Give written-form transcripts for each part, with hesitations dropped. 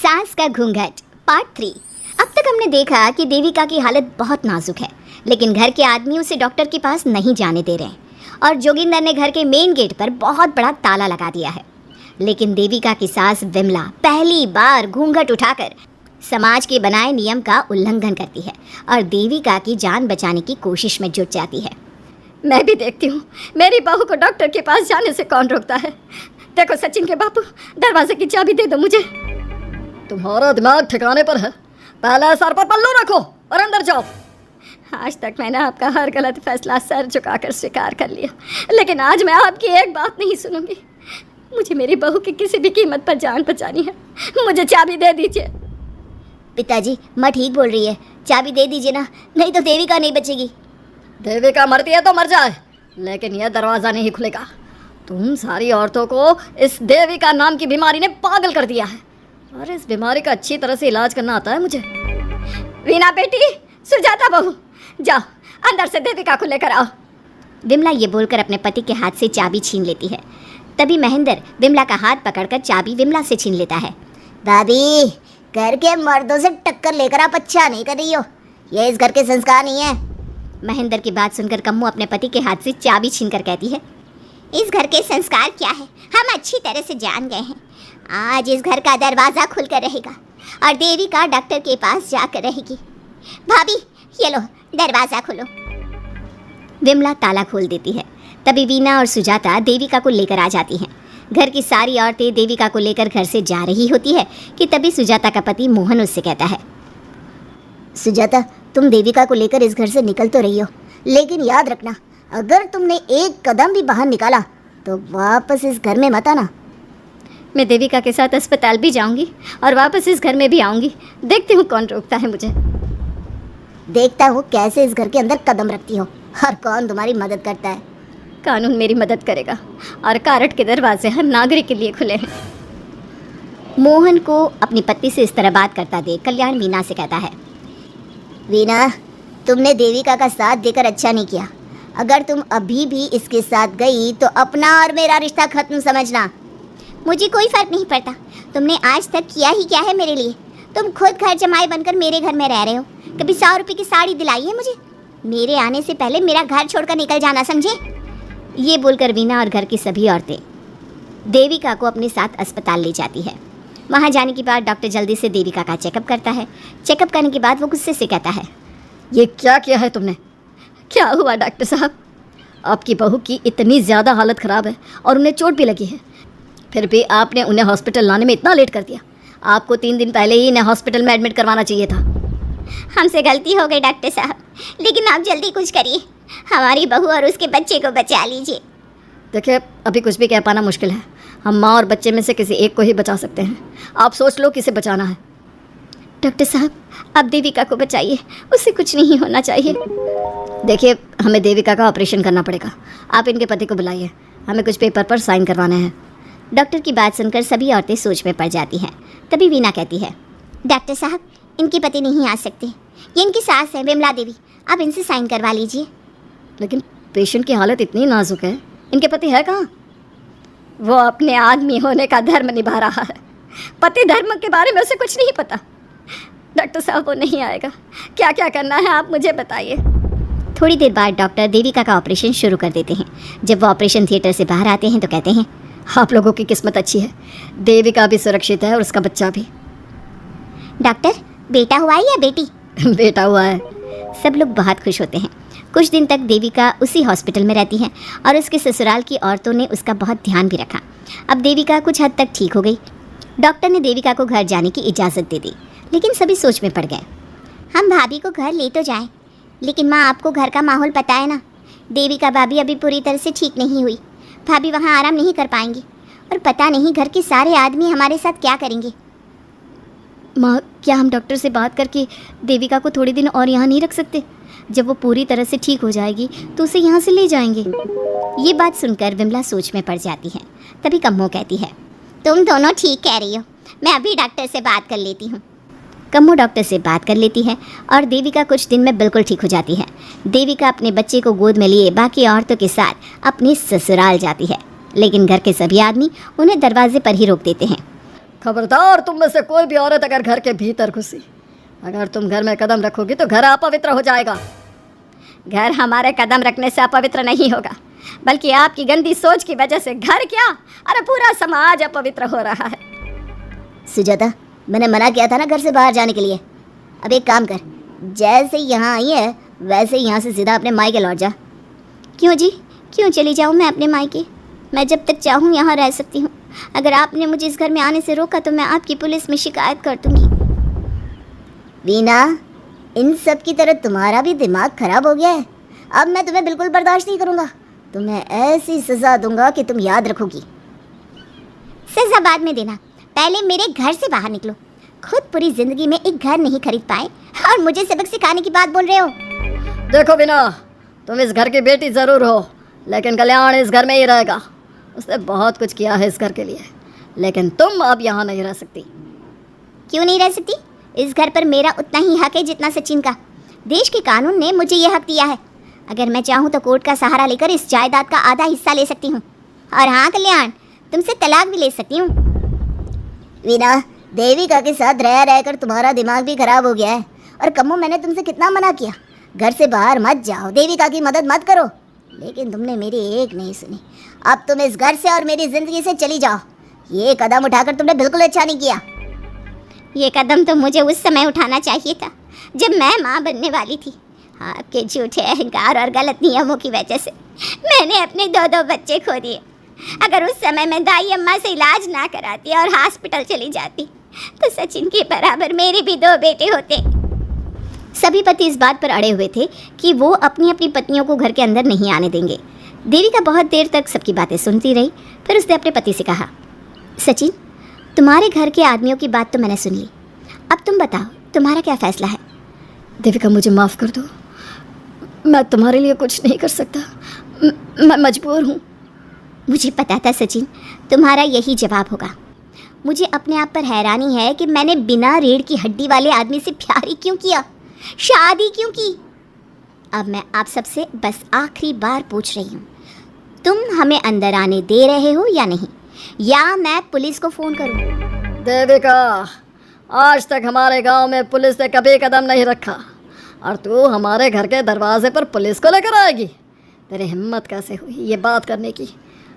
सास का घूंघट पार्ट 3। अब तक हमने देखा कि देविका की हालत बहुत नाजुक है, लेकिन घर के आदमी उसे डॉक्टर के पास नहीं जाने दे रहे हैं और जोगिंदर ने घर के मेन गेट पर बहुत बड़ा ताला लगा दिया है। लेकिन देविका की सास विमला पहली बार घूंघट उठाकर समाज के बनाए नियम का उल्लंघन करती है और देविका की जान बचाने की कोशिश में जुट जाती है। मैं भी देखती हूँ मेरी बहू को डॉक्टर के पास जाने से कौन रोकता है। देखो सचिन के बापू, दरवाजे की चाबी दे दो मुझे। तुम्हारा दिमाग ठिकाने पर है, पहले सर पर पल्लू रखो और अंदर जाओ। आज तक मैंने आपका हर गलत फैसला सर झुकाकर स्वीकार कर लिया, लेकिन आज मैं आपकी एक बात नहीं सुनूंगी। मुझे मेरी बहू की किसी भी कीमत पर जान बचानी है। मुझे चाबी दे दीजिए। पिताजी, माँ ठीक बोल रही है, चाबी दे दीजिए ना, नहीं तो देविका नहीं बचेगी। देविका मरती है तो मर जाए, लेकिन यह दरवाज़ा नहीं खुलेगा। तुम सारी औरतों को इस देविका नाम की बीमारी ने पागल कर दिया है और इस बीमारी का अच्छी तरह से इलाज करना आता है मुझे। वीना बेटी, सुजाता बहू, जाओ अंदर से देविका को लेकर आओ। विमला ये बोलकर अपने पति के हाथ से चाबी छीन लेती है। तभी महेंद्र विमला का हाथ पकड़कर चाबी विमला से छीन लेता है। भाभी, घर के मर्दों से टक्कर लेकर आप अच्छा नहीं कर रही हो, ये इस घर के संस्कार नहीं है। महेंद्र की बात सुनकर कम्मू अपने पति के हाथ से चाबी छीनकर कहती है, इस घर के संस्कार क्या है हम अच्छी तरह से जान गए हैं। आज इस घर का दरवाज़ा खुलकर रहेगा और देविका डॉक्टर के पास जाकर रहेगी। भाभी, ये लो दरवाज़ा खोलो। विमला ताला खोल देती है। तभी वीना और सुजाता देविका को लेकर आ जाती हैं। घर की सारी औरतें देविका को लेकर घर से जा रही होती है कि तभी सुजाता का पति मोहन उससे कहता है, सुजाता, तुम देविका को लेकर इस घर से निकल तो रही हो, लेकिन याद रखना, अगर तुमने एक कदम भी बाहर निकाला तो वापस इस घर में मत आना। मैं देविका के साथ अस्पताल भी जाऊंगी और वापस इस घर में भी आऊंगी। देखती हूँ कौन रोकता है मुझे। देखता हूँ कैसे इस घर के अंदर कदम रखती हो और कौन तुम्हारी मदद करता है। कानून मेरी मदद करेगा और कारट के दरवाजे हर नागरिक के लिए खुले हैं। मोहन को अपनी पत्नी से इस तरह बात करता देख कल्याण वीना से कहता है, वीना, तुमने देविका का साथ देकर अच्छा नहीं किया। अगर तुम अभी भी इसके साथ गई तो अपना और मेरा रिश्ता खत्म समझना। मुझे कोई फर्क नहीं पड़ता, तुमने आज तक किया ही क्या है मेरे लिए। तुम खुद घर जमाई बनकर मेरे घर में रह रहे हो, कभी 100 रुपये की साड़ी दिलाई है मुझे। मेरे आने से पहले मेरा घर छोड़कर निकल जाना, समझे। ये बोलकर वीना और घर की सभी औरतें देविका को अपने साथ अस्पताल ले जाती है। वहाँ जाने के बाद डॉक्टर जल्दी से देविका का चेकअप करता है। चेकअप करने के बाद वो गुस्से से कहता है, ये क्या किया है तुमने? क्या हुआ डॉक्टर साहब? आपकी बहू की इतनी ज़्यादा हालत ख़राब है और उन्हें चोट भी लगी है, फिर भी आपने उन्हें हॉस्पिटल लाने में इतना लेट कर दिया। आपको 3 दिन पहले ही इन्हें हॉस्पिटल में एडमिट करवाना चाहिए था। हमसे गलती हो गई डॉक्टर साहब, लेकिन आप जल्दी कुछ करिए, हमारी बहू और उसके बच्चे को बचा लीजिए। देखिए, अभी कुछ भी कह पाना मुश्किल है। हम माँ और बच्चे में से किसी एक को ही बचा सकते हैं। आप सोच लो किसे बचाना है। डॉक्टर साहब, आप देविका को बचाइए, उससे कुछ नहीं होना चाहिए। देखिए, हमें देविका का ऑपरेशन करना पड़ेगा। आप इनके पति को बुलाइए, हमें कुछ पेपर पर साइन करवाने हैं। डॉक्टर की बात सुनकर सभी औरतें सोच में पड़ जाती हैं। तभी वीना कहती है, डॉक्टर साहब, इनके पति नहीं आ सकते, ये इनकी सास है विमला देवी, आप इनसे साइन करवा लीजिए। लेकिन पेशेंट की हालत इतनी नाजुक है, इनके पति है कहाँ? वो अपने आदमी होने का धर्म निभा रहा है, पति धर्म के बारे में उसे कुछ नहीं पता। डॉक्टर साहब, वो नहीं आएगा, क्या क्या करना है आप मुझे बताइए। थोड़ी देर बाद डॉक्टर देविका का ऑपरेशन शुरू कर देते हैं। जब वो ऑपरेशन थिएटर से बाहर आते हैं तो कहते हैं, आप लोगों की किस्मत अच्छी है, देविका भी सुरक्षित है और उसका बच्चा भी। डॉक्टर, बेटा हुआ है या बेटी? बेटा हुआ है। सब लोग बहुत खुश होते हैं। कुछ दिन तक देविका उसी हॉस्पिटल में रहती है और उसके ससुराल की औरतों ने उसका बहुत ध्यान भी रखा। अब देविका कुछ हद तक ठीक हो गई। डॉक्टर ने देविका को घर जाने की इजाज़त दे दी, लेकिन सभी सोच में पड़ गए। हम भाभी को घर ले तो जाएं, लेकिन माँ, आपको घर का माहौल पता है ना, देविका भाभी अभी पूरी तरह से ठीक नहीं हुई, भाभी वहाँ आराम नहीं कर पाएंगी और पता नहीं घर के सारे आदमी हमारे साथ क्या करेंगे। माँ, क्या हम डॉक्टर से बात करके देविका को थोड़े दिन और यहाँ नहीं रख सकते? जब वो पूरी तरह से ठीक हो जाएगी तो उसे यहाँ से ले जाएंगे। ये बात सुनकर विमला सोच में पड़ जाती है। तभी कम्मो कहती है, तुम दोनों ठीक कह रही हो, मैं अभी डॉक्टर से बात कर लेती हूँ। कम्मो डॉक्टर से बात कर लेती है और देविका कुछ दिन में बिल्कुल ठीक हो जाती है। देविका अपने बच्चे को गोद में लिए बाकी औरतों के साथ अपने ससुराल जाती है, लेकिन घर के सभी आदमी उन्हें दरवाजे पर ही रोक देते हैं। खबरदार, तुम में से कोई भी औरत अगर घर के भीतर घुसी, अगर तुम घर में कदम रखोगी तो घर अपवित्र हो जाएगा। घर हमारे कदम रखने से अपवित्र नहीं होगा, बल्कि आपकी गंदी सोच की वजह से घर क्या, अरे पूरा समाज अपवित्र हो रहा है। सुजाता, मैंने मना किया था ना घर से बाहर जाने के लिए। अब एक काम कर, जैसे यहाँ आई है वैसे यहाँ से सीधा अपने मायके लौट जा। क्यों जी, क्यों चली जाऊँ मैं अपने मायके? मैं जब तक चाहूँ यहाँ रह सकती हूँ। अगर आपने मुझे इस घर में आने से रोका तो मैं आपकी पुलिस में शिकायत कर दूँगी। वीना, इन सब की तरह तुम्हारा भी दिमाग खराब हो गया है। अब मैं तुम्हें बिल्कुल बर्दाश्त नहीं करूँगा। तुम्हें ऐसी सज़ा दूंगा कि तुम याद रखोगी। सजा बाद में देना, पहले मेरे घर से बाहर निकलो। खुद पूरी जिंदगी में एक घर नहीं खरीद पाए और मुझे सबक सिखाने की बात बोल रहे हो। देखो वीना, तुम इस घर की बेटी ज़रूर हो, लेकिन कल्याण इस घर में ही रहेगा। उसने बहुत कुछ किया है इस घर के लिए, लेकिन तुम अब यहाँ नहीं रह सकती। क्यों नहीं रह सकती? इस घर पर मेरा उतना ही हक है जितना सचिन का। देश के कानून ने मुझे ये हक दिया है। अगर मैं चाहूँ तो कोर्ट का सहारा लेकर इस जायदाद का आधा हिस्सा ले सकती हूँ। और हाँ कल्याण, तुमसे तलाक भी ले सकती हूँ। वीना, देविका के साथ रह रहकर तुम्हारा दिमाग भी खराब हो गया है। और कम्मो, मैंने तुमसे कितना मना किया, घर से बाहर मत जाओ, देविका की मदद मत करो, लेकिन तुमने मेरी एक नहीं सुनी। अब तुम इस घर से और मेरी ज़िंदगी से चली जाओ। ये कदम उठाकर तुमने बिल्कुल अच्छा नहीं किया। ये कदम तो मुझे उस समय उठाना चाहिए था जब मैं माँ बनने वाली थी। आपके झूठे अहंकार और गलत नियमों की वजह से मैंने अपने 2 बच्चे खो दिए। अगर उस समय मैं दाई अम्मा से इलाज ना कराती और हॉस्पिटल चली जाती तो सचिन के बराबर मेरे भी 2 बेटे होते। सभी पति इस बात पर अड़े हुए थे कि वो अपनी अपनी पत्नियों को घर के अंदर नहीं आने देंगे। देविका बहुत देर तक सबकी बातें सुनती रही। फिर उसने अपने पति से कहा, सचिन, तुम्हारे घर के आदमियों की बात तो मैंने सुन ली, अब तुम बताओ तुम्हारा क्या फैसला है? देविका, मुझे माफ़ कर दो, मैं तुम्हारे लिए कुछ नहीं कर सकता, मैं मजबूर हूँ। मुझे पता था सचिन, तुम्हारा यही जवाब होगा। मुझे अपने आप पर हैरानी है कि मैंने बिना रीढ़ की हड्डी वाले आदमी से प्यार ही क्यों किया, शादी क्यों की। अब मैं आप सबसे बस आखिरी बार पूछ रही हूँ, तुम हमें अंदर आने दे रहे हो या नहीं, या मैं पुलिस को फ़ोन करूँ? देविका, आज तक हमारे गांव में पुलिस ने कभी कदम नहीं रखा और तू हमारे घर के दरवाजे पर पुलिस को लेकर आएगी? तेरी हिम्मत कैसे हुई ये बात करने की?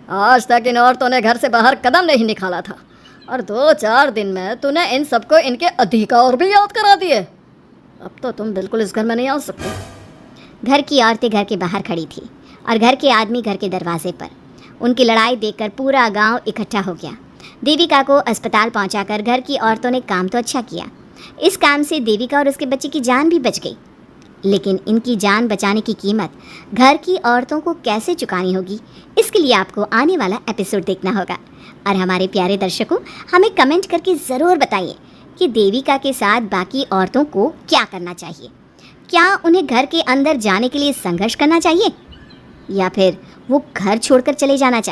आज तक इन औरतों ने घर से बाहर कदम नहीं निकाला था और 2-4 दिन में तूने इन सबको इनके अधिकार भी याद करा दिए। अब तो तुम बिल्कुल इस घर में नहीं आ सकते। घर की औरतें घर के बाहर खड़ी थी और घर के आदमी घर के दरवाजे पर। उनकी लड़ाई देखकर पूरा गांव इकट्ठा हो गया। देविका को अस्पताल पहुंचाकर घर की औरतों ने काम तो अच्छा किया। इस काम से देविका और उसके बच्चे की जान भी बच गई, लेकिन इनकी जान बचाने की कीमत घर की औरतों को कैसे चुकानी होगी, इसके लिए आपको आने वाला एपिसोड देखना होगा। और हमारे प्यारे दर्शकों, हमें कमेंट करके ज़रूर बताइए कि देविका के साथ बाकी औरतों को क्या करना चाहिए। क्या उन्हें घर के अंदर जाने के लिए संघर्ष करना चाहिए या फिर वो घर छोड़कर चले जाना चाहिए?